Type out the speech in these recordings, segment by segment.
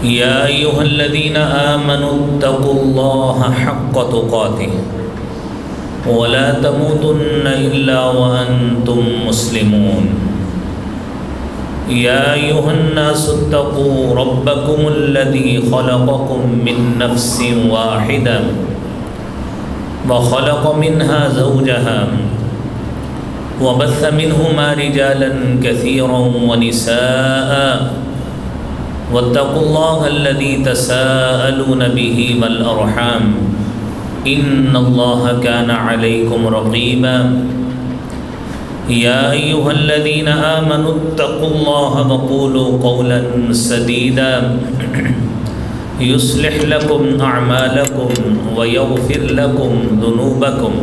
يا أيها الذين آمنوا اتقوا الله حق تقاته ولا تموتن إلا وأنتم مسلمون يا أيها الناس اتقوا ربكم الذي خلقكم من نفس واحدة وخلق منها زوجها وبث منهما رجالا كثيرا ونساء واتقوا الله الذي تساءلون به والأرحام إن الله كان عليكم رقيبا يا أيها الذين آمنوا اتقوا الله وقولوا قولا سديدا يصلح لكم أعمالكم ويغفر لكم ذنوبكم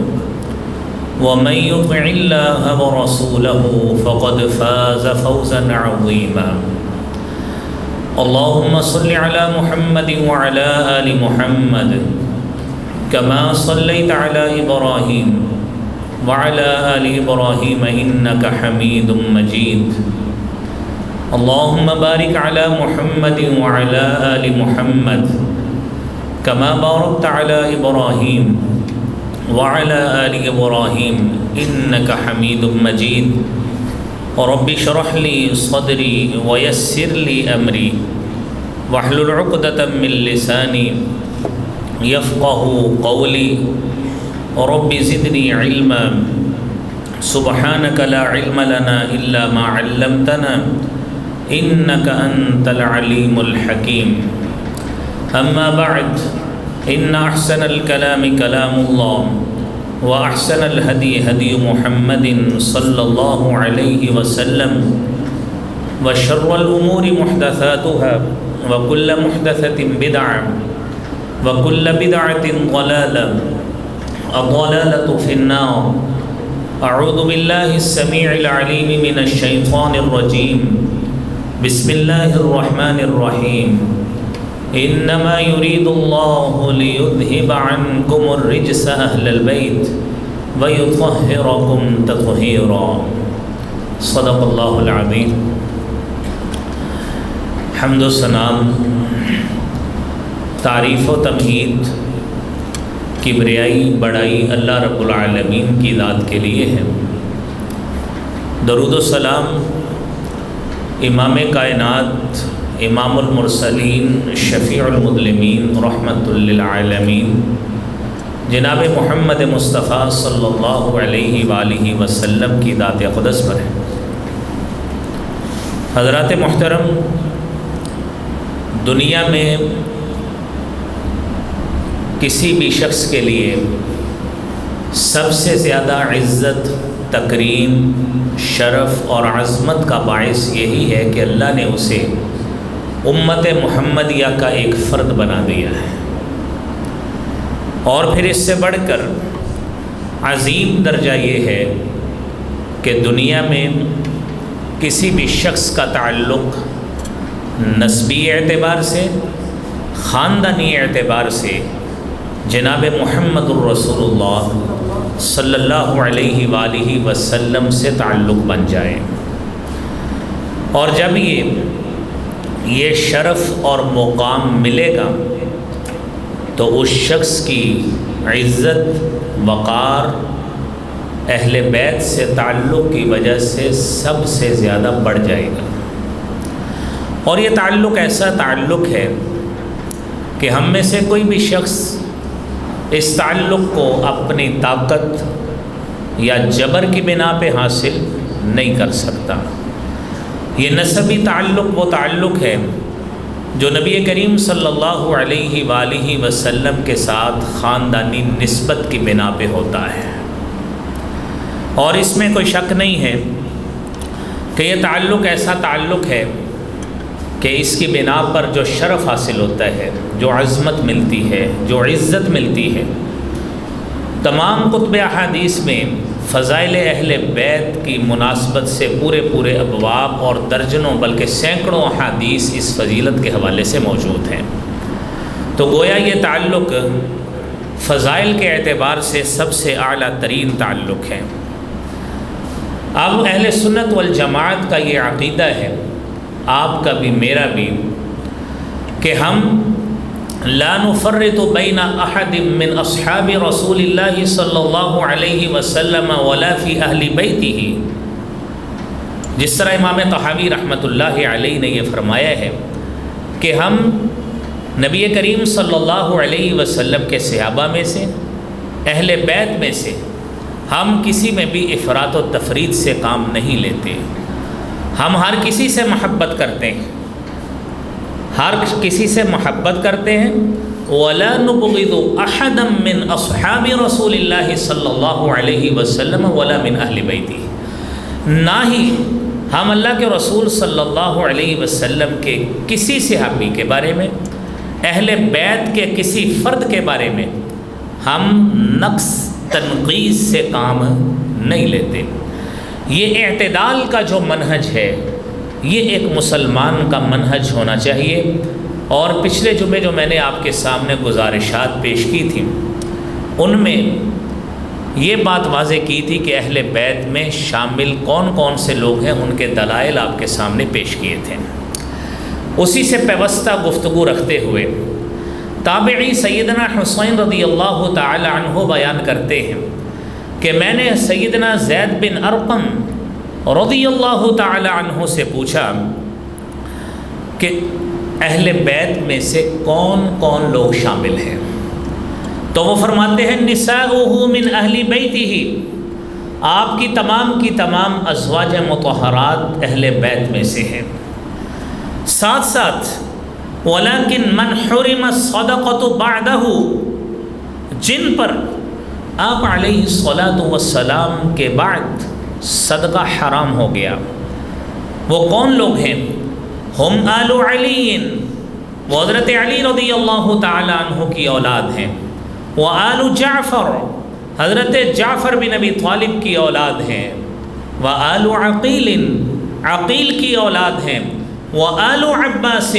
ومن يطع الله ورسوله فقد فاز فوزا عظيما اللهم صل على محمد وعلى آل محمد كما صليت على إبراهيم وعلى آل إبراهيم إنك حميد مجيد اللهم بارك على محمد وعلى آل محمد كما باركت على إبراهيم وعلى آل إبراهيم إنك حميد مجيد رب اشرح لي صدري ويسر لي أمري واحلل عقدة من لساني يفقه قولي رب زدني علما سبحانك لا علم لنا إلا ما علمتنا إنك أنت العليم الحكيم أما بعد إن أحسن الكلام كلام الله وأحسن الهدي هدي محمد صلى الله عليه وسلم وشر الأمور محدثاتها وكل محدثة بدعة وكل بدعة ضلالة الضلالة في النار أعوذ بالله السميع العليم من الشيطان الرجيم بسم الله الرحمن الرحيم إنما يريد الله ليذهب عنكم الرجس أهل البيت ويطهركم تطهيرا صدق الله العظيم حمد و ثناء تعریف و تمجید کبریائی بڑائی اللہ رب العالمین کی ذات کے لیے ہے۔ درود و سلام امام کائنات امام المرسلین شفیع المذنبین رحمت للعالمین جناب محمد مصطفیٰ صلی اللہ علیہ وآلہ وسلم کی ذات اقدس پر ہے۔ حضرات محترم، دنیا میں کسی بھی شخص کے لیے سب سے زیادہ عزت، تکریم، شرف اور عظمت کا باعث یہی ہے کہ اللہ نے اسے امت محمدیہ کا ایک فرد بنا دیا ہے، اور پھر اس سے بڑھ کر عظیم درجہ یہ ہے کہ دنیا میں کسی بھی شخص کا تعلق نسبی اعتبار سے، خاندانی اعتبار سے جناب محمد الرسول اللہ صلی اللہ علیہ وآلہ وسلم سے تعلق بن جائے، اور جب یہ شرف اور مقام ملے گا تو اس شخص کی عزت، وقار اہل بیت سے تعلق کی وجہ سے سب سے زیادہ بڑھ جائے گا۔ اور یہ تعلق ایسا تعلق ہے کہ ہم میں سے کوئی بھی شخص اس تعلق کو اپنی طاقت یا جبر کی بنا پہ حاصل نہیں کر سکتا۔ یہ نسبی تعلق وہ تعلق ہے جو نبی کریم صلی اللہ علیہ وآلہ وسلم کے ساتھ خاندانی نسبت کی بنا پہ ہوتا ہے، اور اس میں کوئی شک نہیں ہے کہ یہ تعلق ایسا تعلق ہے کہ اس کی بنا پر جو شرف حاصل ہوتا ہے، جو عظمت ملتی ہے، جو عزت ملتی ہے، تمام کتب احادیث میں فضائل اہل بیت کی مناسبت سے پورے ابواب اور درجنوں بلکہ سینکڑوں احادیث اس فضیلت کے حوالے سے موجود ہیں۔ تو گویا یہ تعلق فضائل کے اعتبار سے سب سے اعلیٰ ترین تعلق ہے۔ اب اہل سنت والجماعت کا یہ عقیدہ ہے، آپ کا بھی میرا بھی، کہ ہم لا نفرط بین احد من اصحاب رسول اللہ صلی اللہ علیہ وسلم ولا فی اہل بیتہ، جس طرح امام طحاوی رحمۃ اللہ علیہ نے یہ فرمایا ہے کہ ہم نبی کریم صلی اللہ علیہ وسلم کے صحابہ میں سے، اہل بیت میں سے، ہم کسی میں بھی افراط و تفریط سے کام نہیں لیتے۔ ہم ہر کسی سے محبت کرتے ہیں، ہر کسی سے محبت کرتے ہیں۔ وَلَا نُبْغِضُ أَحَدًا مِّنْ أَصْحَابِ رَسُولِ اللَّهِ صلی اللہ علیہ وسلم وَلَا مِنْ أَهْلِ بَيْتِهِ، نہ ہی ہم اللہ کے رسول صلی اللہ علیہ وسلم کے کسی صحابی کے بارے میں، اہل بیت کے کسی فرد کے بارے میں ہم نقص تنقیص سے کام نہیں لیتے۔ یہ اعتدال کا جو منہج ہے، یہ ایک مسلمان کا منہج ہونا چاہیے۔ اور پچھلے جمعے جو میں نے آپ کے سامنے گزارشات پیش کی تھیں، ان میں یہ بات واضح کی تھی کہ اہل بیت میں شامل کون کون سے لوگ ہیں، ان کے دلائل آپ کے سامنے پیش کیے تھے۔ اسی سے پیوستہ گفتگو رکھتے ہوئے تابعی سیدنا حسین رضی اللہ تعالی عنہ بیان کرتے ہیں کہ میں نے سیدنا زید بن ارقم رضی اللہ تعالی عنہ سے پوچھا کہ اہل بیت میں سے کون کون لوگ شامل ہیں، تو وہ فرماتے ہیں نساؤہ من اہل بیتہ، آپ کی تمام ازواج مطہرات اہل بیت میں سے ہیں۔ ساتھ ساتھ ولیکن من حرم الصدقۃ بعدہ، جن پر آپ علیہ الصلاۃ والسلام کے بعد صدقہ حرام ہو گیا، وہ کون لوگ ہیں؟ ہم آل علی، وہ حضرت علی رضی اللہ تعالی عنہ کی اولاد ہیں، وآل جعفر، حضرت جعفر بن ابی طالب کی اولاد ہیں، وآل عقیل، عقیل کی اولاد ہیں، وآل عباس،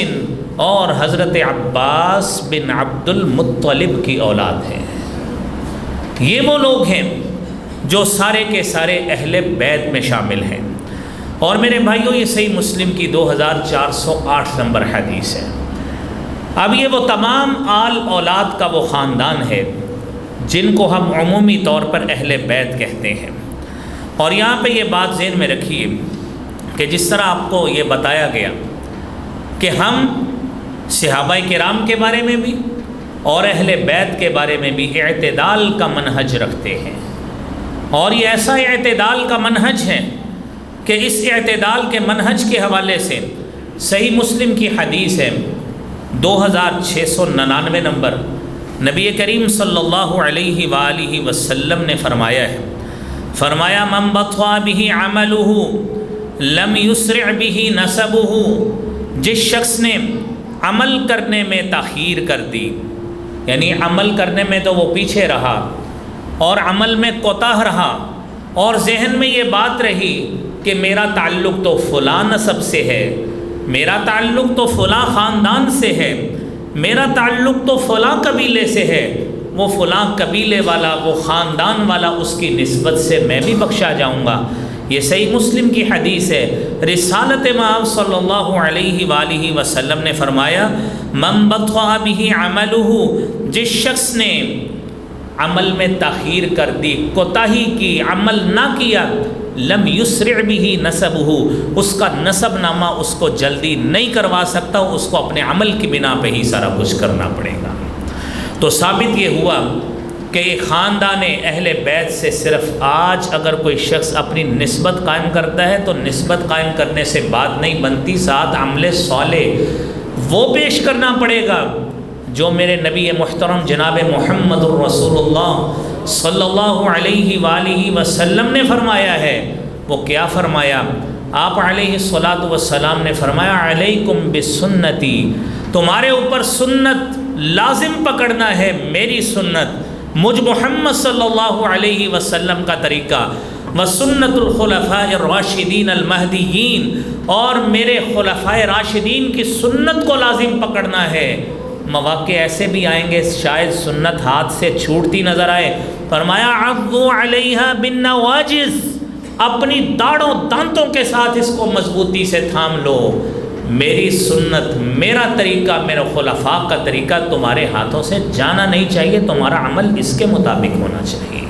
اور حضرت عباس بن عبد المطلب کی اولاد ہیں۔ یہ وہ لوگ ہیں جو سارے کے سارے اہل بیت میں شامل ہیں۔ اور میرے بھائیوں، یہ صحیح مسلم کی 2408 نمبر حدیث ہے۔ اب یہ وہ تمام آل اولاد کا وہ خاندان ہے جن کو ہم عمومی طور پر اہل بیت کہتے ہیں۔ اور یہاں پہ یہ بات ذہن میں رکھیے کہ جس طرح آپ کو یہ بتایا گیا کہ ہم صحابہ کرام کے بارے میں بھی اور اہل بیت کے بارے میں بھی اعتدال کا منہج رکھتے ہیں، اور یہ ایسا اعتدال کا منہج ہے کہ اس اعتدال کے منہج کے حوالے سے صحیح مسلم کی حدیث ہے 2699 نمبر، نبی کریم صلی اللہ علیہ وآلہ وسلم نے فرمایا ہے، فرمایا من بطأ بہ عملہ لم یسرع بہ نسبہ، جس شخص نے عمل کرنے میں تاخیر کر دی، یعنی عمل کرنے میں تو وہ پیچھے رہا اور عمل میں کوتاہ رہا، اور ذہن میں یہ بات رہی کہ میرا تعلق تو فلاں نسب سے ہے، میرا تعلق تو فلاں خاندان سے ہے، میرا تعلق تو فلاں قبیلے سے ہے، وہ فلاں قبیلے والا، وہ خاندان والا، اس کی نسبت سے میں بھی بخشا جاؤں گا۔ یہ صحیح مسلم کی حدیث ہے۔ رسالت مآب صلی اللہ علیہ وآلہ وسلم نے فرمایا من بطأ بہ عملہ، جس شخص نے عمل میں تاخیر کر دی، کوتاہی کی، عمل نہ کیا، لم یسرع بہ نسبہ، اس کا نسب نامہ اس کو جلدی نہیں کروا سکتا، اس کو اپنے عمل کی بنا پہ ہی سارا کچھ کرنا پڑے گا۔ تو ثابت یہ ہوا کہ خاندان اہل بیت سے صرف آج اگر کوئی شخص اپنی نسبت قائم کرتا ہے تو نسبت قائم کرنے سے بات نہیں بنتی، ساتھ عمل صالح وہ پیش کرنا پڑے گا جو میرے نبی محترم جناب محمد الرسول اللہ صلی اللہ علیہ وآلہ وسلم نے فرمایا ہے۔ وہ کیا فرمایا؟ آپ علیہ الصلاۃ والسلام نے فرمایا علیکم بسنتی، تمہارے اوپر سنت لازم پکڑنا ہے، میری سنت، مجھ محمد صلی اللہ علیہ وسلم کا طریقہ، وسنت الخلفاء الراشدین المہدیین، اور میرے خلفائے راشدین کی سنت کو لازم پکڑنا ہے۔ مواقع ایسے بھی آئیں گے شاید سنت ہاتھ سے چھوٹتی نظر آئے، فرمایا عضوا علیہا بالنواجذ، اپنی داڑوں دانتوں کے ساتھ اس کو مضبوطی سے تھام لو۔ میری سنت، میرا طریقہ، میرے خلفاء کا طریقہ تمہارے ہاتھوں سے جانا نہیں چاہیے، تمہارا عمل اس کے مطابق ہونا چاہیے۔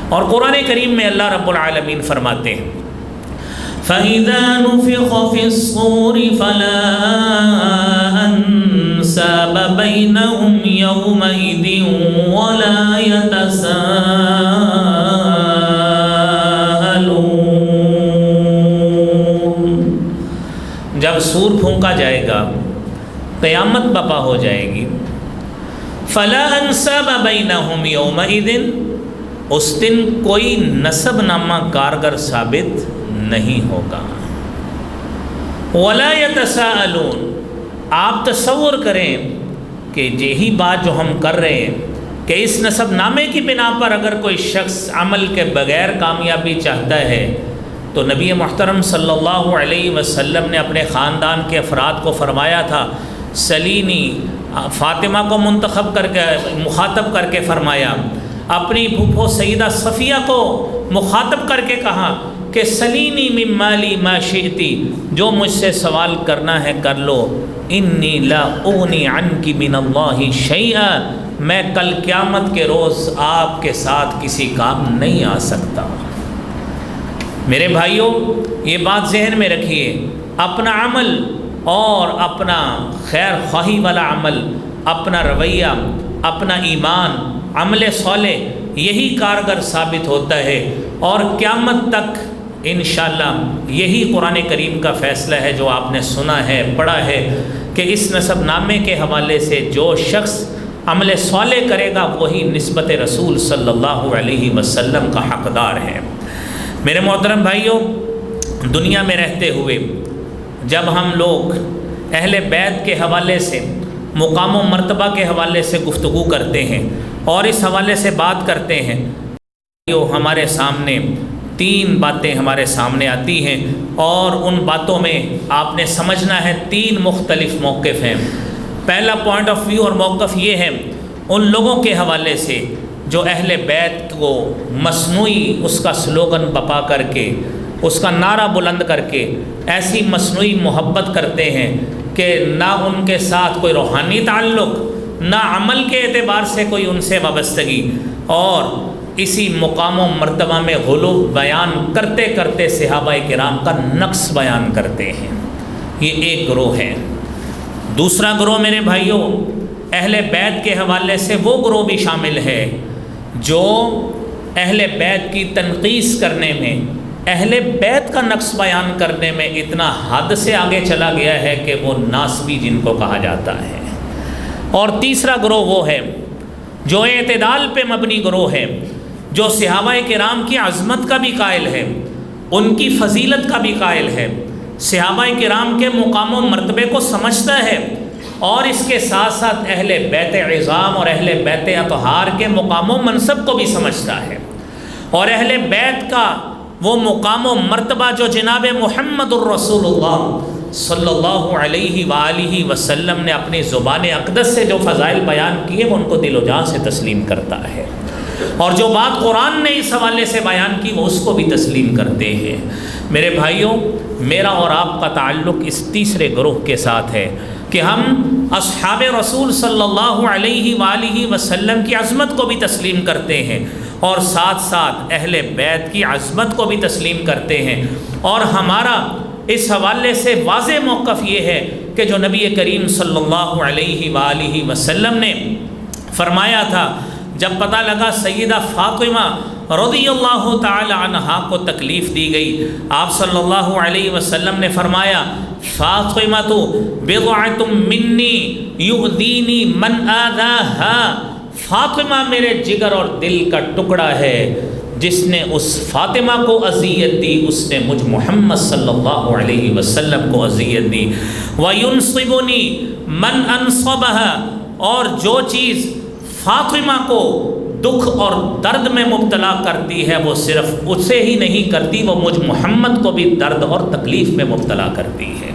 اور قرآن کریم میں اللہ رب العالمین فرماتے ہیں فَإِذَا نُفِخَ فِي الصُّورِ فَلَا أَنْسَابَ بَيْنَهُمْ يَوْمَئِذٍ وَلَا يَتَسَاءَلُونَ۔ جب سور پھونکا جائے گا، قیامت برپا ہو جائے گی، فَلَا أَنْسَابَ بَيْنَهُمْ يَوْمَئِذٍ، اس دن کوئی نسب نامہ کارگر ثابت نہیں ہوگا۔ وَلَا يَتَسَاءَلُونَ، آپ تصور کریں کہ یہی بات جو ہم کر رہے ہیں کہ اس نسب نامے کی بنا پر اگر کوئی شخص عمل کے بغیر کامیابی چاہتا ہے تو نبی محترم صلی اللہ علیہ وسلم نے اپنے خاندان کے افراد کو فرمایا تھا، سلینی، فاطمہ کو مخاطب کر کے فرمایا، اپنی پھوپھو سیدہ صفیہ کو مخاطب کر کے کہا کہ سلینی من مالی ما شئتی، جو مجھ سے سوال کرنا ہے کر لو، انی لا اغنی عنکی من اللہ شیئا، میں کل قیامت کے روز آپ کے ساتھ کسی کام نہیں آ سکتا۔ میرے بھائیوں، یہ بات ذہن میں رکھیے، اپنا عمل اور اپنا خیر خواہی والا عمل، اپنا رویہ، اپنا ایمان، عمل صالح، یہی کارگر ثابت ہوتا ہے، اور قیامت تک انشاءاللہ یہی قرآن کریم کا فیصلہ ہے جو آپ نے سنا ہے، پڑھا ہے، کہ اس نسب نامے کے حوالے سے جو شخص عمل صالح کرے گا وہی نسبت رسول صلی اللہ علیہ وسلم کا حقدار ہے۔ میرے محترم بھائیوں، دنیا میں رہتے ہوئے جب ہم لوگ اہل بیت کے حوالے سے، مقام و مرتبہ کے حوالے سے گفتگو کرتے ہیں اور اس حوالے سے بات کرتے ہیں، ہمارے سامنے تین باتیں ہمارے سامنے آتی ہیں، اور ان باتوں میں آپ نے سمجھنا ہے تین مختلف موقف ہیں۔ پہلا پوائنٹ آف ویو اور موقف یہ ہے ان لوگوں کے حوالے سے جو اہل بیت کو مصنوعی اس کا سلوگن بپا کر کے، اس کا نعرہ بلند کر کے ایسی مصنوعی محبت کرتے ہیں کہ نہ ان کے ساتھ کوئی روحانی تعلق، نہ عمل کے اعتبار سے کوئی ان سے وابستگی، اور اسی مقام و مرتبہ میں غلو بیان کرتے کرتے صحابہ کرام کا نقص بیان کرتے ہیں۔ یہ ایک گروہ ہے۔ دوسرا گروہ میرے بھائیوں، اہل بیت کے حوالے سے وہ گروہ بھی شامل ہے جو اہل بیت کی تنقیص کرنے میں، اہل بیت کا نقص بیان کرنے میں اتنا حد سے آگے چلا گیا ہے کہ وہ ناسبی جن کو کہا جاتا ہے۔ اور تیسرا گروہ وہ ہے جو اعتدال پہ مبنی گروہ ہے، جو صحابہ کرام کی عظمت کا بھی قائل ہے، ان کی فضیلت کا بھی قائل ہے، صحابہ کرام کے مقام و مرتبے کو سمجھتا ہے، اور اس کے ساتھ ساتھ اہل بیت عظام اور اہل بیت اطہار کے مقام و منصب کو بھی سمجھتا ہے، اور اہل بیت کا وہ مقام و مرتبہ جو جناب محمد الرسول اللہ صلی اللہ علیہ وآلہ وسلم نے اپنی زبان اقدس سے جو فضائل بیان کیے وہ ان کو دل و جان سے تسلیم کرتا ہے، اور جو بات قرآن نے اس حوالے سے بیان کی وہ اس کو بھی تسلیم کرتے ہیں۔ میرے بھائیوں، میرا اور آپ کا تعلق اس تیسرے گروہ کے ساتھ ہے کہ ہم اصحاب رسول صلی اللہ علیہ وآلہ وسلم کی عظمت کو بھی تسلیم کرتے ہیں، اور ساتھ ساتھ اہل بیت کی عظمت کو بھی تسلیم کرتے ہیں، اور ہمارا اس حوالے سے واضح موقف یہ ہے کہ جو نبی کریم صلی اللہ علیہ وآلہ وسلم نے فرمایا تھا، جب پتہ لگا سیدہ فاطمہ رضی اللہ تعالی عنہا کو تکلیف دی گئی، آپ صلی اللہ علیہ وسلم نے فرمایا فاطمہ تو بضعۃ منی یؤذینی من آذاہا، فاطمہ میرے جگر اور دل کا ٹکڑا ہے، جس نے اس فاطمہ کو اذیت دی اس نے مجھ محمد صلی اللہ علیہ وسلم کو اذیت دی۔ وَيُنصِبُنِي مَنْ أَنصَبَهَا، اور جو چیز فاطمہ کو دکھ اور درد میں مبتلا کرتی ہے وہ صرف اسے ہی نہیں کرتی، وہ مجھ محمد کو بھی درد اور تکلیف میں مبتلا کرتی ہے۔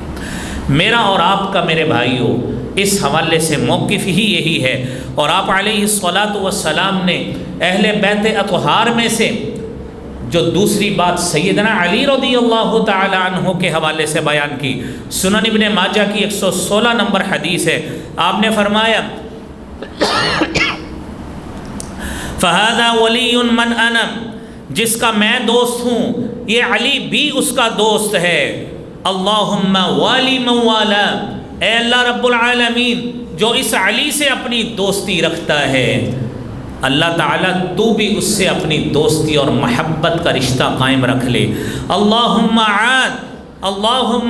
میرا اور آپ کا میرے بھائیوں اس حوالے سے موقف ہی یہی ہے، اور آپ علیہ الصلاۃ والسلام نے اہل بیت اطہار میں سے جو دوسری بات سیدنا علی رضی اللہ تعالی عنہ کے حوالے سے بیان کی، سنن ابن ماجہ کی 116 نمبر حدیث ہے، آپ نے فرمایا فَهَذَا وَلِيٌّ مَّنْ أَنَا، جس کا میں دوست ہوں یہ علی بھی اس کا دوست ہے۔ اللہم والی من والا، اے اللہ رب العالمین جو اس علی سے اپنی دوستی رکھتا ہے، اللہ تعالیٰ تو بھی اس سے اپنی دوستی اور محبت کا رشتہ قائم رکھ لے۔ اللہم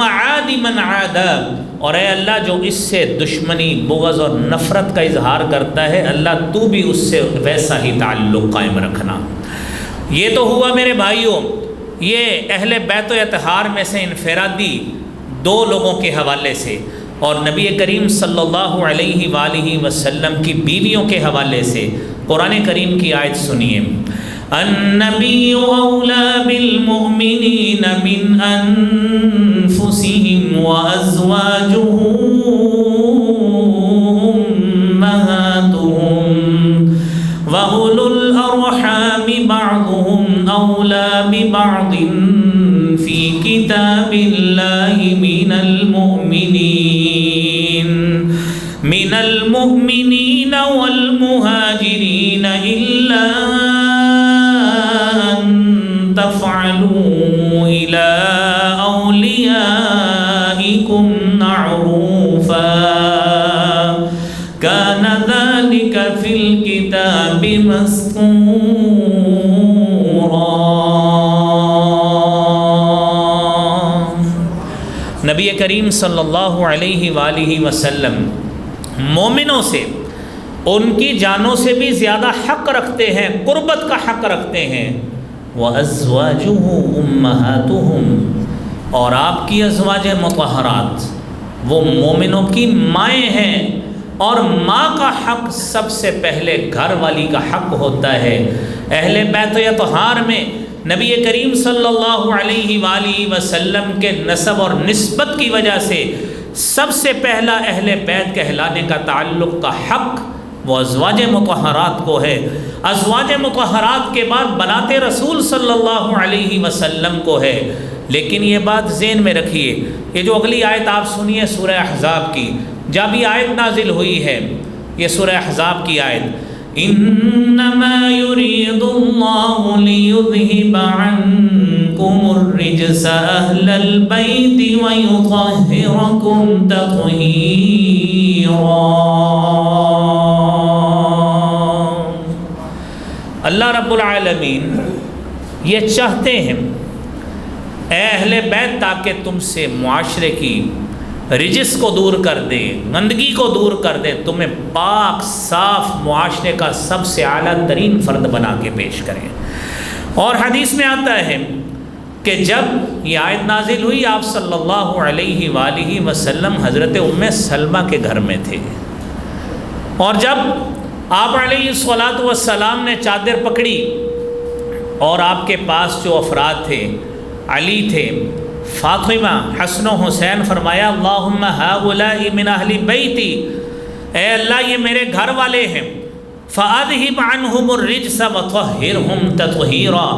عاد من عاد، اور اے اللہ جو اس سے دشمنی، بغض اور نفرت کا اظہار کرتا ہے، اللہ تو بھی اس سے ویسا ہی تعلق قائم رکھنا۔ یہ تو ہوا میرے بھائیوں یہ اہل بیت و اطہار میں سے انفرادی 2 لوگوں کے حوالے سے، اور نبی کریم صلی اللہ علیہ وآلہ وسلم کی بیویوں کے حوالے سے قرآن کریم کی آیت سنیے، النبی اولا بالمؤمنین من انفسهم وازواجہ امہاتہم وَأُولُو الْأَرْحَامِ بَعْضُهُمْ أَوْلَى بِبَعْضٍ فِي كِتَابِ اللَّهِ مِنَ الْمُؤْمِنِينَ وَالْمُهَاجِرِينَ إِلَّا أَن تَفْعَلُوا إِلَىٰ أَوْلِيَائِكُمْ مَعْرُوفًا كَانَ ذَلِكَ فِي الْكِتَابِ مَسْطُورًا۔ نبی کریم صلی اللہ علیہ وآلہ وسلم مومنوں سے ان کی جانوں سے بھی زیادہ حق رکھتے ہیں، قربت کا حق رکھتے ہیں۔ وَأَزْوَاجُهُ أُمَّهَاتُهُمْ، اور آپ کی ازواج مطہرات وہ مومنوں کی مائیں ہیں، اور ماں کا حق سب سے پہلے گھر والی کا حق ہوتا ہے۔ اہل بیت و اطہار میں نبی کریم صلی اللہ علیہ وآلہ وسلم کے نسب اور نسبت کی وجہ سے سب سے پہلا اہل بیت کہلانے کا تعلق کا حق وہ ازواج مطہرات کو ہے۔ ازواج مطہرات کے بعد بنات رسول صلی اللہ علیہ وسلم کو ہے۔ لیکن یہ بات ذہن میں رکھیے، یہ جو اگلی آیت آپ سنیے سورہ احزاب کی، جب یہ آیت نازل ہوئی ہے، یہ سورہ احزاب کی آیت، انما یرید اللہ لیذہب عنکم الرجس اہل البیت ویطہرکم تطہیرا۔ اللہ رب العالمین یہ چاہتے ہیں اے اہل بیت تاکہ تم سے معاشرے کی رجس کو دور کر دے، گندگی کو دور کر دے، تمہیں پاک صاف معاشرے کا سب سے اعلیٰ ترین فرد بنا کے پیش کریں۔ اور حدیث میں آتا ہے کہ جب یہ آیت نازل ہوئی آپ صلی اللہ علیہ وآلہ وسلم حضرت ام سلمہ کے گھر میں تھے، اور جب آپ علیہ الصلاۃ والسلام نے چادر پکڑی اور آپ کے پاس جو افراد تھے، علی تھے، فاطمہ، حسن و حسین، فرمایا اللہم ہؤلاء من اہل بیتی، اے اللہ یہ میرے گھر والے ہیں، فاذہب عنہم الرجس وطہرہم تطہیرا،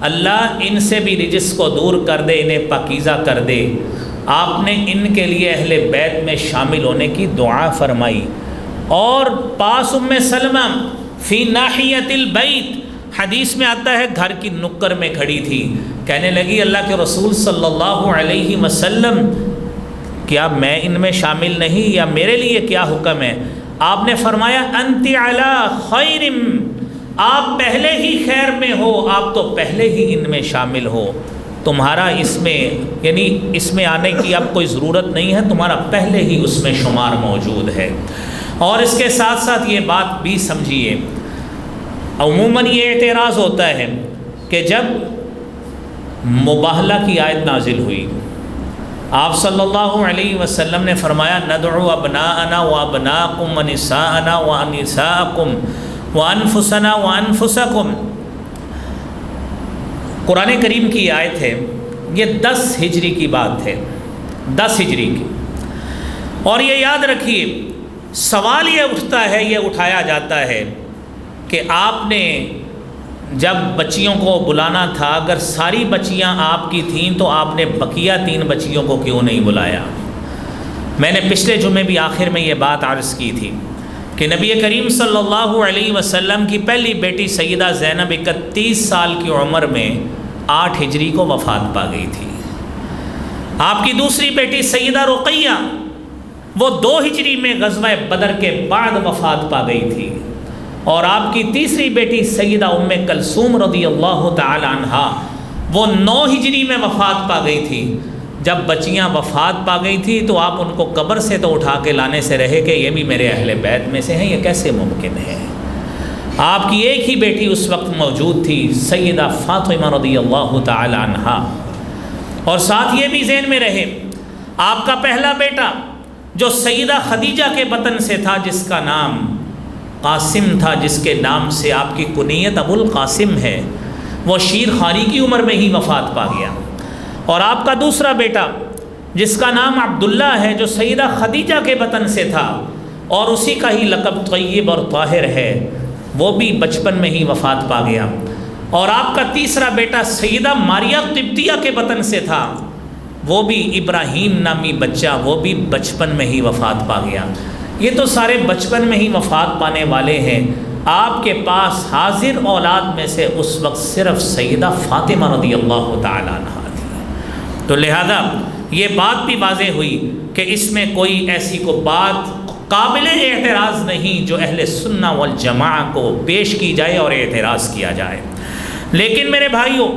اللہ ان سے بھی رجس کو دور کر دے، انہیں پاکیزہ کر دے۔ آپ نے ان کے لیے اہل بیت میں شامل ہونے کی دعا فرمائی۔ اور پاس ام سلمہ فی ناحیت البیت، حدیث میں آتا ہے گھر کی نکر میں کھڑی تھی، کہنے لگی اللہ کے رسول صلی اللہ علیہ وسلم کیا میں ان میں شامل نہیں، یا میرے لیے کیا حکم ہے؟ آپ نے فرمایا انت علی خیر، آپ پہلے ہی خیر میں ہو، آپ تو پہلے ہی ان میں شامل ہو، تمہارا اس میں یعنی اس میں آنے کی اب کوئی ضرورت نہیں ہے، تمہارا پہلے ہی اس میں شمار موجود ہے۔ اور اس کے ساتھ ساتھ یہ بات بھی سمجھیے، عموماً یہ اعتراض ہوتا ہے کہ جب مباہلہ کی آیت نازل ہوئی، آپ صلی اللہ علیہ وسلم نے فرمایا ندعو ابناءنا وابناءکم ونساءنا ونساءکم وانفسنا وانفسکم، قرآن کریم کی آیت ہے، یہ 10 ہجری کی بات ہے، 10 ہجری کی۔ اور یہ یاد رکھیے، سوال یہ اٹھتا ہے، یہ اٹھایا جاتا ہے کہ آپ نے جب بچیوں کو بلانا تھا، اگر ساری بچیاں آپ کی تھیں تو آپ نے بقیہ 3 بچیوں کو کیوں نہیں بلایا؟ میں نے پچھلے جمعے بھی آخر میں یہ بات عرض کی تھی کہ نبی کریم صلی اللہ علیہ وسلم کی پہلی بیٹی سیدہ زینب 31 سال کی عمر میں 8 ہجری کو وفات پا گئی تھی۔ آپ کی دوسری بیٹی سیدہ رقیہ وہ 2 ہجری میں غزوہ بدر کے بعد وفات پا گئی تھی، اور آپ کی تیسری بیٹی سیدہ ام کلثوم رضی اللہ تعالی عنہا وہ 9 ہجری میں وفات پا گئی تھی۔ جب بچیاں وفات پا گئی تھی تو آپ ان کو قبر سے تو اٹھا کے لانے سے رہے کہ یہ بھی میرے اہل بیت میں سے ہیں، یہ کیسے ممکن ہے؟ آپ کی ایک ہی بیٹی اس وقت موجود تھی، سیدہ فاطمہ رضی اللہ تعالی عنہا، اور ساتھ یہ بھی ذہن میں رہے آپ کا پہلا بیٹا جو سیدہ خدیجہ کے بطن سے تھا، جس کا نام قاسم تھا، جس کے نام سے آپ کی کنیت ابو القاسم ہے، وہ شیر خواری کی عمر میں ہی وفات پا گیا۔ اور آپ کا دوسرا بیٹا جس کا نام عبداللہ ہے، جو سیدہ خدیجہ کے بطن سے تھا اور اسی کا ہی لقب طیب اور طاہر ہے، وہ بھی بچپن میں ہی وفات پا گیا۔ اور آپ کا تیسرا بیٹا سیدہ ماریہ قبطیہ کے بطن سے تھا، وہ بھی ابراہیم نامی بچہ، وہ بھی بچپن میں ہی وفات پا گیا۔ یہ تو سارے بچپن میں ہی وفات پانے والے ہیں۔ آپ کے پاس حاضر اولاد میں سے اس وقت صرف سیدہ فاطمہ رضی اللہ تعالی عنہا تھی۔ تو لہذا یہ بات بھی واضح ہوئی کہ اس میں کوئی ایسی کو بات قابل اعتراض نہیں جو اہل سنہ والجماعہ کو پیش کی جائے اور اعتراض کیا جائے۔ لیکن میرے بھائیوں،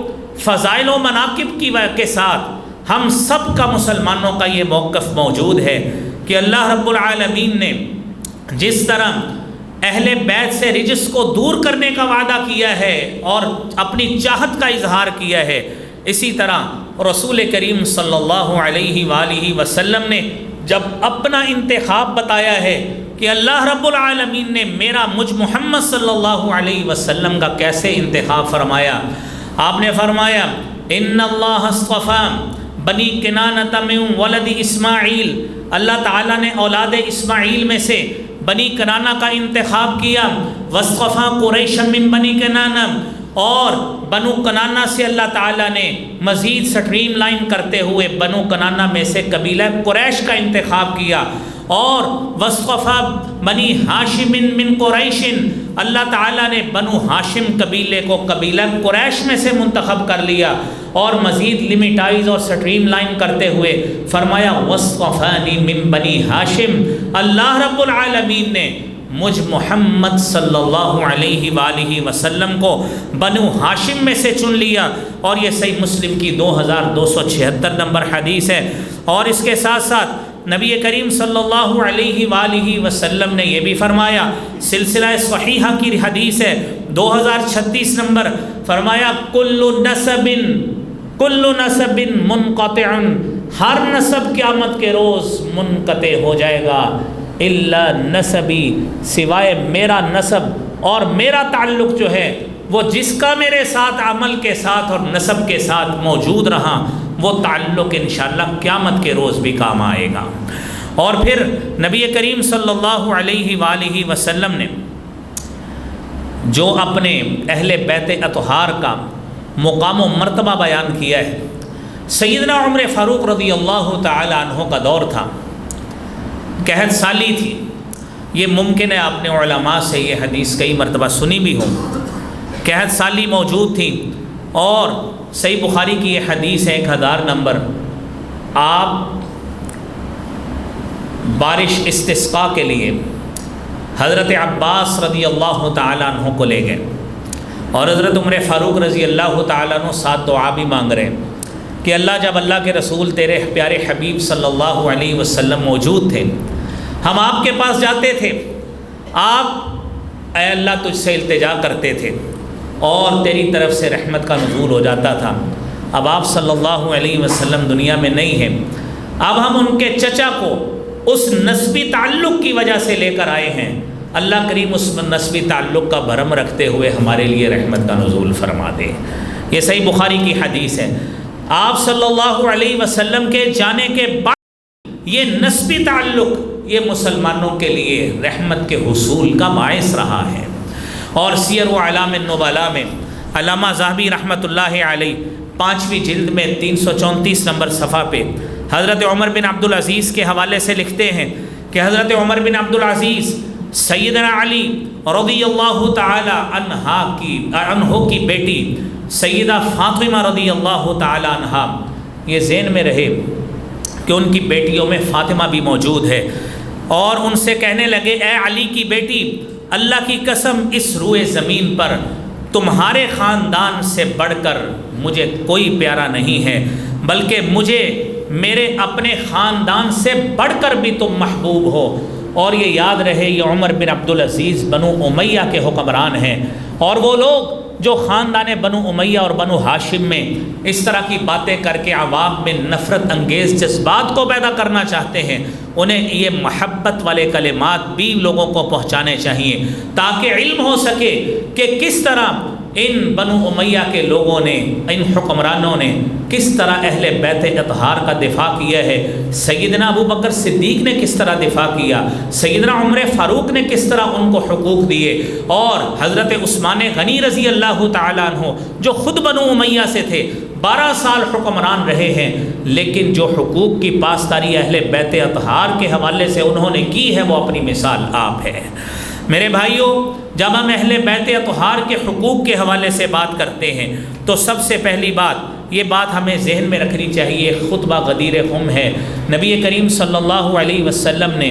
فضائل و مناقب کے ساتھ ہم سب کا مسلمانوں کا یہ موقف موجود ہے کہ اللہ رب العالمین نے جس طرح اہل بیت سے رجس کو دور کرنے کا وعدہ کیا ہے اور اپنی چاہت کا اظہار کیا ہے، اسی طرح رسول کریم صلی اللہ علیہ وآلہ وسلم نے جب اپنا انتخاب بتایا ہے کہ اللہ رب العالمین نے مجھ محمد صلی اللہ علیہ وسلم کا کیسے انتخاب فرمایا، آپ نے فرمایا ان اللہ اصطفیٰ بنی کنانۃ من ولد اسماعیل، اللہ تعالیٰ نے اولاد اسماعیل میں سے بنی کنانہ کا انتخاب کیا، واصطفیٰ قریش من بنی کنانہ، اور بنو کنانہ سے اللہ تعالیٰ نے مزید سٹریم لائن کرتے ہوئے بنو کنانہ میں سے قبیلہ قریش کا انتخاب کیا، اور واصطفیٰ بنی ہاشم من قریش، اللہ تعالیٰ نے بنو ہاشم قبیلے کو قبیلہ قریش میں سے منتخب کر لیا، اور مزید لمیٹائز اور سٹریم لائن کرتے ہوئے فرمایا واصطفانی من بنی ہاشم، اللہ رب العالمین نے مجھ محمد صلی اللہ علیہ وآلہ وسلم کو بنو ہاشم میں سے چن لیا، اور یہ صحیح مسلم کی 2276 نمبر حدیث ہے۔ اور اس کے ساتھ ساتھ نبی کریم صلی اللہ علیہ وآلہ وسلم نے یہ بھی فرمایا، سلسلہ صحیحہ کی حدیث ہے 2036 نمبر، فرمایا کل نسب منقطع، ہر نسب قیامت کے روز منقطع ہو جائے گا، الا نسبی، سوائے میرا نسب اور میرا تعلق جو ہے وہ جس کا میرے ساتھ عمل کے ساتھ اور نسب کے ساتھ موجود رہا، وہ تعلق انشاءاللہ قیامت کے روز بھی کام آئے گا۔ اور پھر نبی کریم صلی اللہ علیہ وآلہ وسلم نے جو اپنے اہل بیت اطہار کا مقام و مرتبہ بیان کیا ہے، سیدنا عمر فاروق رضی اللہ تعالی عنہ کا دور تھا، قحط سالی تھی۔ یہ ممکن ہے آپ نے علماء سے یہ حدیث کئی مرتبہ سنی بھی ہو، قحط سالی موجود تھی، اور صحیح بخاری کی یہ حدیث ہے 1000 نمبر، آپ بارش استسقاء کے لیے حضرت عباس رضی اللہ تعالیٰ عنہ کو لے گئے، اور حضرت عمر فاروق رضی اللہ تعالیٰ عنہ ساتھ دعا بھی مانگ رہے کہ اللہ، جب اللہ کے رسول تیرے پیارے حبیب صلی اللہ علیہ وسلم موجود تھے، ہم آپ کے پاس جاتے تھے، آپ اے اللہ تجھ سے التجا کرتے تھے اور تیری طرف سے رحمت کا نزول ہو جاتا تھا۔ اب آپ صلی اللہ علیہ وسلم دنیا میں نہیں ہیں، اب ہم ان کے چچا کو اس نسبی تعلق کی وجہ سے لے کر آئے ہیں، اللہ کریم اس نسبی تعلق کا بھرم رکھتے ہوئے ہمارے لیے رحمت کا نزول فرما دے۔ یہ صحیح بخاری کی حدیث ہے۔ آپ صلی اللہ علیہ وسلم کے جانے کے بعد یہ نسبی تعلق یہ مسلمانوں کے لیے رحمت کے حصول کا باعث رہا ہے۔ اور سیر و اعلام النبلاء میں علامہ ذہبی رحمۃ اللہ علیہ 5ویں جلد میں 334 نمبر صفحہ پہ حضرت عمر بن عبدالعزیز کے حوالے سے لکھتے ہیں کہ حضرت عمر بن عبدالعزیز سیدنا علی رضی اللہ تعالی عنہ کی بیٹی سیدہ فاطمہ رضی اللہ تعالی عنہا، یہ ذہن میں رہے کہ ان کی بیٹیوں میں فاطمہ بھی موجود ہے، اور ان سے کہنے لگے اے علی کی بیٹی، اللہ کی قسم اس روئے زمین پر تمہارے خاندان سے بڑھ کر مجھے کوئی پیارا نہیں ہے، بلکہ مجھے میرے اپنے خاندان سے بڑھ کر بھی تم محبوب ہو۔ اور یہ یاد رہے یہ عمر بن عبدالعزیز بنو امیہ کے حکمران ہیں، اور وہ لوگ جو خاندان بنو امیہ اور بنو ہاشم میں اس طرح کی باتیں کر کے عوام میں نفرت انگیز جذبات کو پیدا کرنا چاہتے ہیں، انہیں یہ محبت والے کلمات بھی لوگوں کو پہنچانے چاہیے تاکہ علم ہو سکے کہ کس طرح ان بنو امیہ کے لوگوں نے، ان حکمرانوں نے کس طرح اہل بیت اطہار کا دفاع کیا ہے، سیدنا ابو بکر صدیق نے کس طرح دفاع کیا، سیدنا عمر فاروق نے کس طرح ان کو حقوق دیے، اور حضرت عثمان غنی رضی اللہ تعالیٰ عنہ جو خود بنو امیہ سے تھے، 12 سال حکمران رہے ہیں، لیکن جو حقوق کی پاسداری اہل بیت اطہار کے حوالے سے انہوں نے کی ہے وہ اپنی مثال آپ ہے۔ میرے بھائیوں، جب ہم اہل بیت اطہار کے حقوق کے حوالے سے بات کرتے ہیں تو سب سے پہلی بات یہ بات ہمیں ذہن میں رکھنی چاہیے، خطبہ غدیر خم ہے۔ نبی کریم صلی اللہ علیہ وسلم نے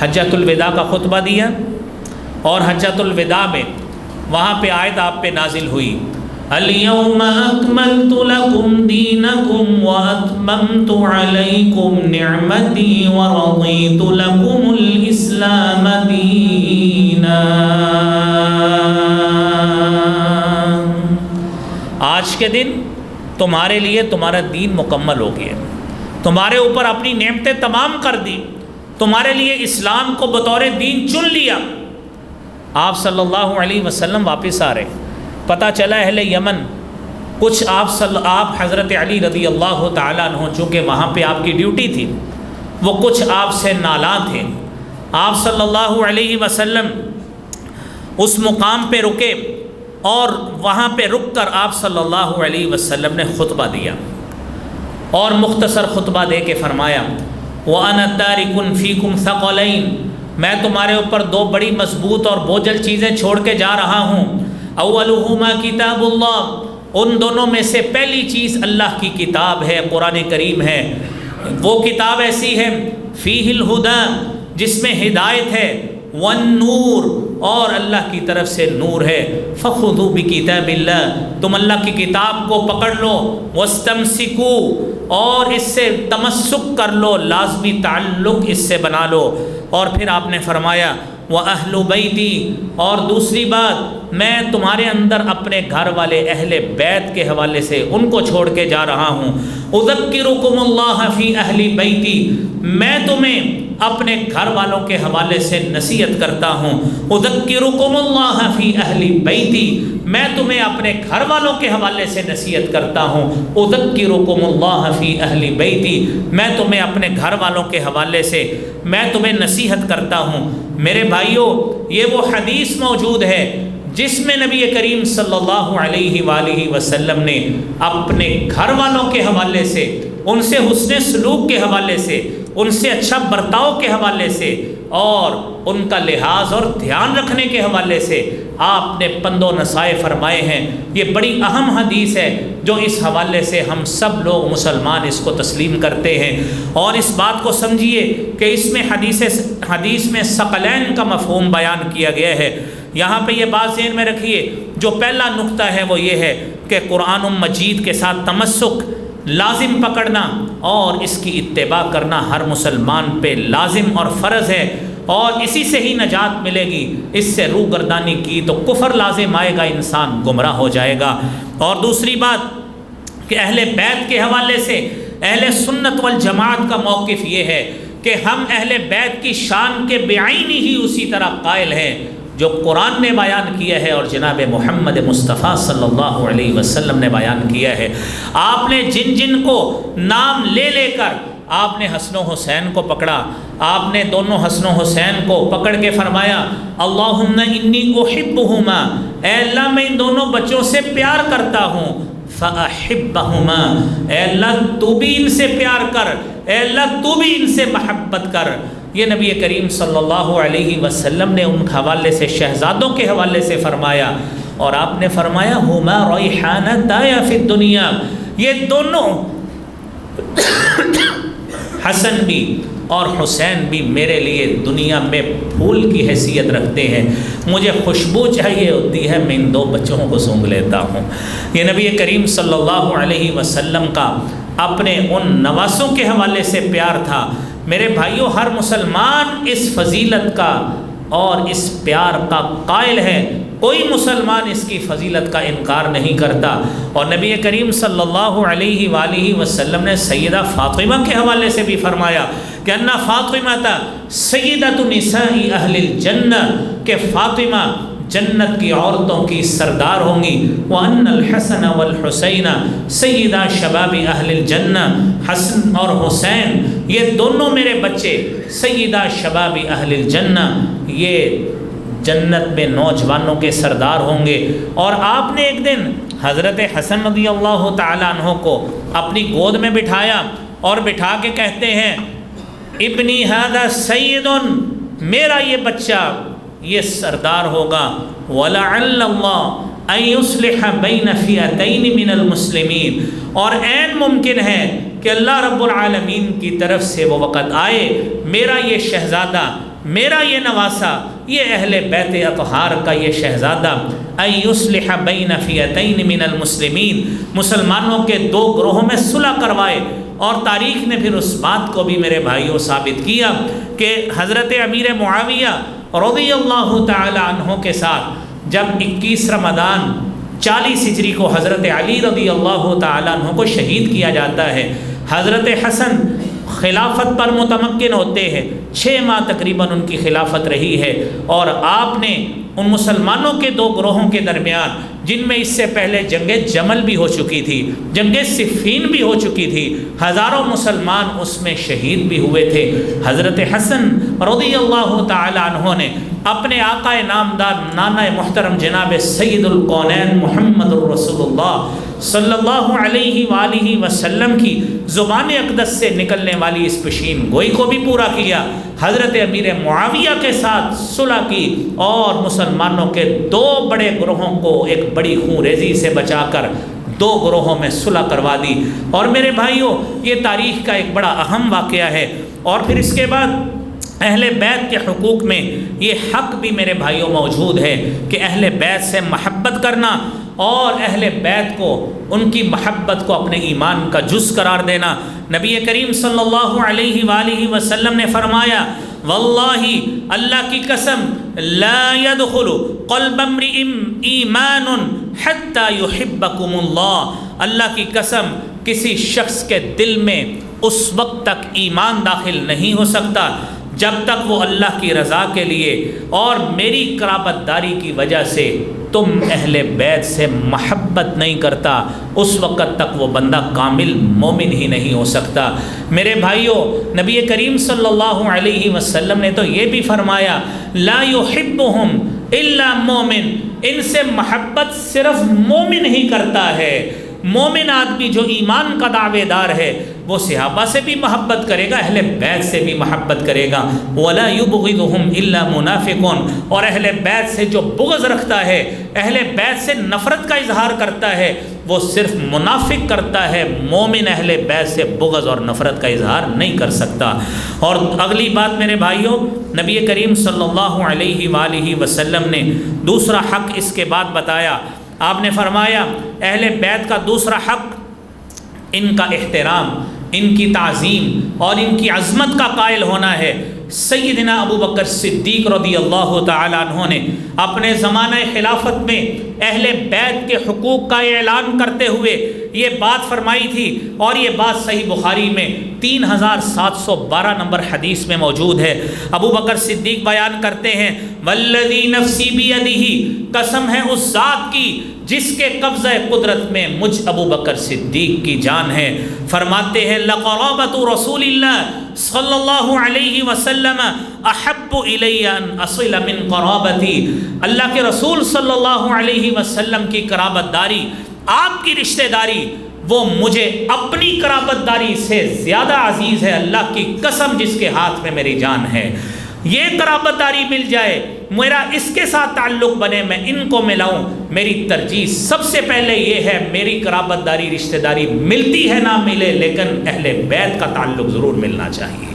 حجۃ الوداع کا خطبہ دیا، اور حجۃ الوداع میں وہاں پہ آیت آپ پہ نازل ہوئی، اليوم اکملت لکم دینکم واتممت علیکم نعمتی ورضیت لکم الاسلام دینا۔ آج کے دن تمہارے لیے تمہارا دین مکمل ہو گیا، تمہارے اوپر اپنی نعمتیں تمام کر دی، تمہارے لیے اسلام کو بطور دین چن لیا۔ آپ صلی اللہ علیہ وسلم واپس آ رہے، پتہ چلا اہل یمن کچھ آپ حضرت علی رضی اللہ تعالیٰ عنہ، چونکہ وہاں پہ آپ کی ڈیوٹی تھی، وہ کچھ آپ سے نالاں تھے۔ آپ صلی اللہ علیہ وسلم اس مقام پہ رکے، اور وہاں پہ رک کر آپ صلی اللہ علیہ وسلم نے خطبہ دیا، اور مختصر خطبہ دے کے فرمایا، وَأَنَا تَارِكٌ فِيكُمْ ثَقَلَيْنِ، میں تمہارے اوپر 2 بڑی مضبوط اور بوجھل چیزیں چھوڑ کے جا رہا ہوں، اولہما کتاب اللہ، ان دونوں میں سے پہلی چیز اللہ کی کتاب ہے، قرآن کریم ہے۔ وہ کتاب ایسی ہے فیہ الہدی، جس میں ہدایت ہے، والنور، اور اللہ کی طرف سے نور ہے، فخذوا بکتاب اللہ، تم اللہ کی کتاب کو پکڑ لو، واستمسکوا، اور اس سے تمسک کر لو، لازمی تعلق اس سے بنا لو۔ اور پھر آپ نے فرمایا وَأَهْلُ بَيْتِي، اور دوسری بات میں تمہارے اندر اپنے گھر والے اہل بیت کے حوالے سے ان کو چھوڑ کے جا رہا ہوں، اُذَكِّرُكُمُ اللَّهَ فِي أَهْلِ بَيْتِي، میں تمہیں اپنے گھر والوں کے حوالے سے نصیحت کرتا ہوں، اُذَكِّرُكُمُ اللَّهَ فِي أَهْلِ بَيْتِي، میں تمہیں اپنے گھر والوں کے حوالے سے نصیحت کرتا ہوں، اُذَكِّرُكُمُ اللَّهَ فِي أَهْلِ بَيْتِي، میں تمہیں اپنے گھر والوں کے حوالے سے میں تمہیں نصیحت کرتا ہوں۔ میرے بھائیوں، یہ وہ حدیث موجود ہے جس میں نبی کریم صلی اللہ علیہ وآلہ وسلم نے اپنے گھر والوں کے حوالے سے، ان سے حسن سلوک کے حوالے سے، ان سے اچھا برتاؤ کے حوالے سے، اور ان کا لحاظ اور دھیان رکھنے کے حوالے سے آپ نے پند و نصائح فرمائے ہیں۔ یہ بڑی اہم حدیث ہے جو اس حوالے سے ہم سب لوگ مسلمان اس کو تسلیم کرتے ہیں، اور اس بات کو سمجھیے کہ اس میں حدیث میں ثقلین کا مفہوم بیان کیا گیا ہے۔ یہاں پہ یہ بات ذہن میں رکھیے، جو پہلا نقطہ ہے وہ یہ ہے کہ قرآن مجید کے ساتھ تمسک لازم پکڑنا اور اس کی اتباع کرنا ہر مسلمان پہ لازم اور فرض ہے، اور اسی سے ہی نجات ملے گی۔ اس سے روگردانی کی تو کفر لازم آئے گا، انسان گمراہ ہو جائے گا۔ اور دوسری بات کہ اہل بیت کے حوالے سے اہل سنت والجماعت کا موقف یہ ہے کہ ہم اہل بیت کی شان کے بعینی ہی اسی طرح قائل ہیں جو قرآن نے بیان کیا ہے اور جناب محمد مصطفیٰ صلی اللہ علیہ وسلم نے بیان کیا ہے۔ آپ نے جن جن کو نام لے لے کر آپ نے حسن و حسین کو پکڑا، آپ نے دونوں حسن و حسین کو پکڑ کے فرمایا اللہم انی احبہما، اے اللہ میں ان دونوں بچوں سے پیار کرتا ہوں، فاحبہما، اے اللہ تو بھی ان سے پیار کر، اے اللہ تو بھی ان سے محبت کر۔ یہ نبی کریم صلی اللہ علیہ وسلم نے ان حوالے سے شہزادوں کے حوالے سے فرمایا، اور آپ نے فرمایا ہما ریحانتایا فی الدنیا، یہ دونوں حسن بھی اور حسین بھی میرے لیے دنیا میں پھول کی حیثیت رکھتے ہیں، مجھے خوشبو چاہیے ہوتی ہے میں ان دو بچوں کو سونگھ لیتا ہوں۔ یہ نبی کریم صلی اللہ علیہ وسلم کا اپنے ان نواسوں کے حوالے سے پیار تھا۔ میرے بھائیوں، ہر مسلمان اس فضیلت کا اور اس پیار کا قائل ہے، کوئی مسلمان اس کی فضیلت کا انکار نہیں کرتا۔ اور نبی کریم صلی اللہ علیہ وآلہ وسلم نے سیدہ فاطمہ کے حوالے سے بھی فرمایا کہ ان فاطمہ سیدۃ نساء اہل الجنہ، کہ فاطمہ جنت کی عورتوں کی سردار ہوں گی، وَأَنَّ الْحَسَنَ وَالْحُسَيْنَ سَيِّدَا شَبَابِ أَهْلِ الْجَنَّةِ، حسن اور حسین یہ دونوں میرے بچے سیدہ شباب اہل الجنہ، یہ جنت میں نوجوانوں کے سردار ہوں گے۔ اور آپ نے ایک دن حضرت حسن رضی اللہ تعالیٰ عنہ کو اپنی گود میں بٹھایا اور بٹھا کے کہتے ہیں ابنی ھذا سید، میرا یہ بچہ یہ سردار ہوگا، وَلَعَلَّ اللَّهَ أَن يُصْلِحَ بَيْنَ فِئَتَيْنِ مِنَ الْمُسْلِمِينَ، اور عین ممکن ہے کہ اللہ رب العالمین کی طرف سے وہ وقت آئے، میرا یہ شہزادہ، میرا یہ نواسہ، یہ اہل بیت اطہار کا یہ شہزادہ أَن يُصْلِحَ بَيْنَ فِئَتَيْنِ مِنَ الْمُسْلِمِينَ، مسلمانوں کے دو گروہوں میں صلح کروائے۔ اور تاریخ نے پھر اس بات کو بھی میرے بھائیوں ثابت کیا کہ حضرت امیر معاویہ رضی اللہ تعالی عنہ کے ساتھ جب 21 رمضان 40 ہجری کو حضرت علی رضی اللہ تعالی عنہ کو شہید کیا جاتا ہے، حضرت حسن خلافت پر متمکن ہوتے ہیں، 6 ماہ تقریباً ان کی خلافت رہی ہے، اور آپ نے ان مسلمانوں کے دو گروہوں کے درمیان، جن میں اس سے پہلے جنگ جمل بھی ہو چکی تھی، جنگ صفین بھی ہو چکی تھی، ہزاروں مسلمان اس میں شہید بھی ہوئے تھے، حضرت حسن رضی اللہ تعالی عنہ نے اپنے آقا نامدار نانا محترم جناب سید الکونین محمد الرسول اللہ صلی اللہ علیہ وآلہ وسلم کی زبان اقدس سے نکلنے والی اس پشین گوئی کو بھی پورا کیا، حضرت امیر معاویہ کے ساتھ صلح کی، اور مسلمانوں کے دو بڑے گروہوں کو ایک بڑی خون ریزی سے بچا کر دو گروہوں میں صلح کروا دی۔ اور میرے بھائیوں، یہ تاریخ کا ایک بڑا اہم واقعہ ہے۔ اور پھر اس کے بعد اہل بیت کے حقوق میں یہ حق بھی میرے بھائیوں موجود ہے کہ اہل بیت سے محبت کرنا اور اہل بیت کو ان کی محبت کو اپنے ایمان کا جز قرار دینا۔ نبی کریم صلی اللہ علیہ وآلہ وسلم نے فرمایا واللہ، اللہ کی قسم، لا يدخل قلب امرئ ایمان حتی یحبکم اللہ، اللہ کی قسم کسی شخص کے دل میں اس وقت تک ایمان داخل نہیں ہو سکتا جب تک وہ اللہ کی رضا کے لیے اور میری قرابت داری کی وجہ سے تم اہل بیت سے محبت نہیں کرتا، اس وقت تک وہ بندہ کامل مومن ہی نہیں ہو سکتا۔ میرے بھائیوں، نبی کریم صلی اللہ علیہ وسلم نے تو یہ بھی فرمایا لا یحبہم الا مومن، ان سے محبت صرف مومن ہی کرتا ہے۔ مومن آدمی جو ایمان کا دعوے دار ہے وہ صحابہ سے بھی محبت کرے گا، اہل بیت سے بھی محبت کرے گا۔ وَلَا يُبْغِضُهُمْ إِلَّا مُنَافِقٌ، اور اہل بیت سے جو بغض رکھتا ہے، اہل بیت سے نفرت کا اظہار کرتا ہے، وہ صرف منافق کرتا ہے، مومن اہل بیت سے بغض اور نفرت کا اظہار نہیں کر سکتا۔ اور اگلی بات میرے بھائیوں، نبی کریم صلی اللہ علیہ وآلہ وسلم نے دوسرا حق اس کے بعد بتایا۔ آپ نے فرمایا اہل بیت کا دوسرا حق ان کا احترام، ان کی تعظیم اور ان کی عظمت کا قائل ہونا ہے۔ سیدنا ابو بکر صدیق رضی اللہ تعالی عنہ نے اپنے زمانہ خلافت میں اہل بیت کے حقوق کا اعلان کرتے ہوئے یہ بات فرمائی تھی، اور یہ بات صحیح بخاری میں 3712 نمبر حدیث میں موجود ہے۔ ابو بکر صدیق بیان کرتے ہیں والذی نفسی بیدہ، قسم ہے اس ذات کی جس کے قبضہ قدرت میں مجھ ابو بکر صدیق کی جان ہے۔ فرماتے ہیں لقرابۃ رسول اللہ صلی اللہ علیہ وسلم احب الی ان اصل من قرابتی، اللہ کے رسول صلی اللہ علیہ وسلم کی قرابت داری، آپ کی رشتہ داری، وہ مجھے اپنی قرابت داری سے زیادہ عزیز ہے، اللہ کی قسم جس کے ہاتھ میں میری جان ہے۔ یہ قرابت داری مل جائے، میرا اس کے ساتھ تعلق بنے، میں ان کو ملاؤں، میری ترجیح سب سے پہلے یہ ہے، میری قرابت داری رشتہ داری ملتی ہے نہ ملے لیکن اہل بیت کا تعلق ضرور ملنا چاہیے۔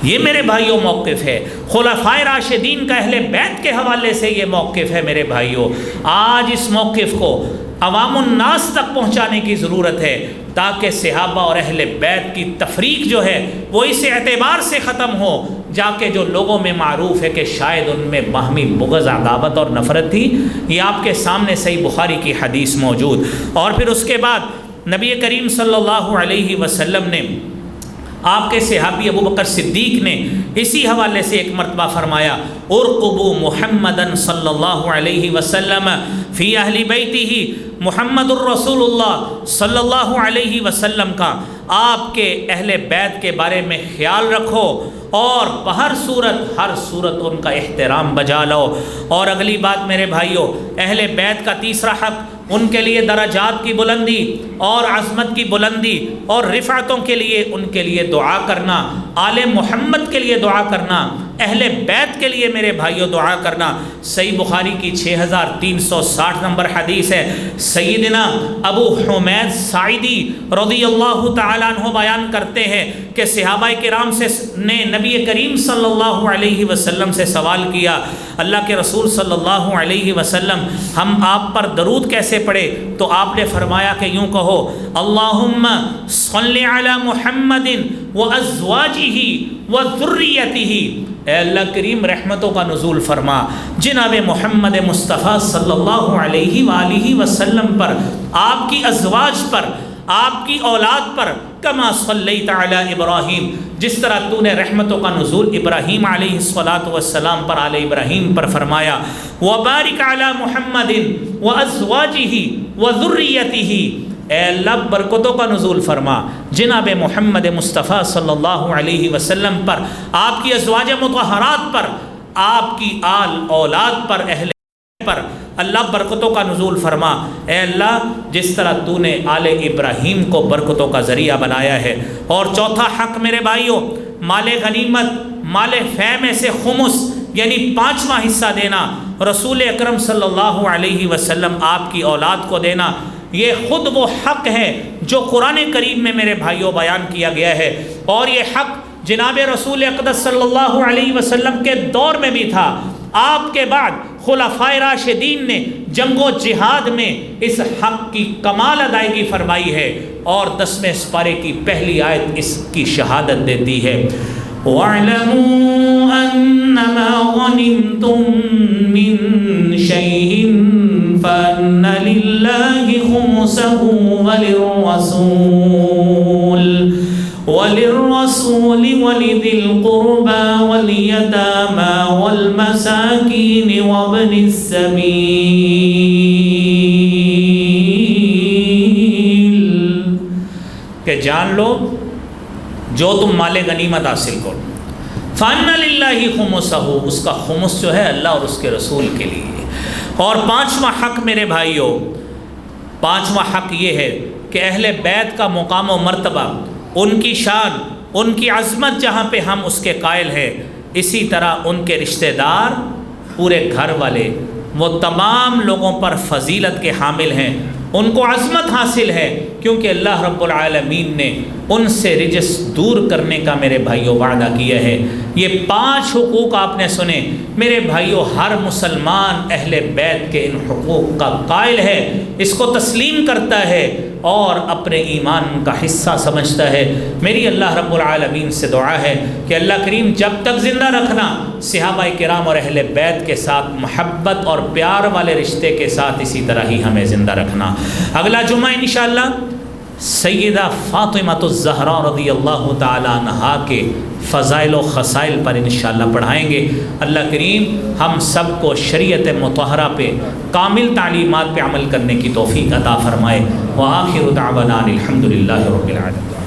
یہ میرے بھائیوں موقف ہے، خلفائے راشدین کا اہل بیت کے حوالے سے یہ موقف ہے میرے بھائیوں۔ آج اس موقف کو عوام الناس تک پہنچانے کی ضرورت ہے تاکہ صحابہ اور اہل بیت کی تفریق جو ہے وہ اس اعتبار سے ختم ہو جا کے جو لوگوں میں معروف ہے کہ شاید ان میں باہمی بغض، عداوت اور نفرت تھی۔ یہ آپ کے سامنے صحیح بخاری کی حدیث موجود۔ اور پھر اس کے بعد نبی کریم صلی اللہ علیہ وسلم نے، آپ کے صحابی ابو بکر صدیق نے اسی حوالے سے ایک مرتبہ فرمایا ارقبوا محمدً صلی اللہ علیہ وسلم فی اہل بیتہ، محمد الرسول اللہ صلی اللہ علیہ وسلم کا آپ کے اہل بیت کے بارے میں خیال رکھو اور بہر صورت ہر صورت ان کا احترام بجا لو۔ اور اگلی بات میرے بھائیوں، اہل بیت کا تیسرا حق، ان کے لیے درجات کی بلندی اور عظمت کی بلندی اور رفعتوں کے لیے ان کے لیے دعا کرنا، آل محمد کے لیے دعا کرنا، اہل بیت کے لیے میرے بھائیوں دعا کرنا۔ صحیح بخاری کی 6360 نمبر حدیث ہے، سیدنا ابو حمید ساعدی رضی اللہ تعالیٰ عنہ بیان کرتے ہیں کہ صحابہ کرام نے نبی کریم صلی اللہ علیہ وسلم سے سوال کیا، اللہ کے رسول صلی اللہ علیہ وسلم ہم آپ پر درود کیسے پڑھے؟ تو آپ نے فرمایا کہ یوں کہو اللہم صلی علی محمد وازواجہ وذریتہ، اے اللہ کریم رحمتوں کا نزول فرما جناب محمد مصطفیٰ صلی اللہ علیہ وآلہ وسلم پر، آپ کی ازواج پر، آپ کی اولاد پر، کما صلیت علی ابراہیم، جس طرح تو نے رحمتوں کا نزول ابراہیم علیہ السلام پر، آل ابراہیم پر فرمایا، وبارک علی محمد وازواجہ وذریتہ، اے اللہ برکتوں کا نزول فرما جناب محمد مصطفیٰ صلی اللہ علیہ وسلم پر، آپ کی ازواج مطہرات پر، آپ کی آل اولاد پر، اہل پر اللہ برکتوں کا نزول فرما۔ اے اللہ جس طرح تو نے آل ابراہیم کو برکتوں کا ذریعہ بنایا ہے۔ اور چوتھا حق میرے بھائیوں، مال غنیمت، مال فے میں سے خمس یعنی 5واں حصہ دینا، رسول اکرم صلی اللہ علیہ وسلم آپ کی اولاد کو دینا، یہ خود وہ حق ہے جو قرآن کریم میں میرے بھائیوں بیان کیا گیا ہے۔ اور یہ حق جناب رسول اقدس صلی اللہ علیہ وسلم کے دور میں بھی تھا، آپ کے بعد خلفائے راشدین نے جنگ و جہاد میں اس حق کی کمال ادائیگی فرمائی ہے۔ اور 10ویں سپارے کی پہلی آیت اس کی شہادت دیتی ہے، وَاعْلَمُوا أَنَّمَا غَنِمْتُم مِّن شَيْءٍ فَأَنَّ لِلَّهِ خُمُسَهُ وَلِلرَّسُولِ وَلِذِي الْقُرْبَى وَالْيَتَامَى وَالْمَسَاكِينِ وَابْنِ السَّبِيلِ، کہ جان لو جو تم مال غنیمت حاصل کرو، فَأَنَّ لِلَّهِ خُمُسَهُ، اس کا خمس جو ہے اللہ اور اس کے رسول کے لیے۔ اور 5واں حق میرے بھائیوں، 5واں حق یہ ہے کہ اہل بیت کا مقام و مرتبہ، ان کی شان، ان کی عظمت جہاں پہ ہم اس کے قائل ہیں، اسی طرح ان کے رشتہ دار، پورے گھر والے، وہ تمام لوگوں پر فضیلت کے حامل ہیں، ان کو عظمت حاصل ہے، کیونکہ اللہ رب العالمین نے ان سے رجس دور کرنے کا میرے بھائیوں وعدہ کیا ہے۔ یہ 5 حقوق آپ نے سنے میرے بھائیوں، ہر مسلمان اہل بیت کے ان حقوق کا قائل ہے، اس کو تسلیم کرتا ہے اور اپنے ایمان کا حصہ سمجھتا ہے۔ میری اللہ رب العالمین سے دعا ہے کہ اللہ کریم جب تک زندہ رکھنا، صحابہ کرام اور اہل بیت کے ساتھ محبت اور پیار والے رشتے کے ساتھ اسی طرح ہی ہمیں زندہ رکھنا۔ اگلا جمعہ انشاءاللہ سیدہ فاطمہ الزہرا رضی اللہ تعالی عنہا کے فضائل و خصائل پر انشاءاللہ پڑھائیں گے۔ اللہ کریم ہم سب کو شریعت مطہرہ پہ کامل تعلیمات پہ عمل کرنے کی توفیق عطا فرمائے۔ وآخر دعوانا الحمدللہ رب العالمین۔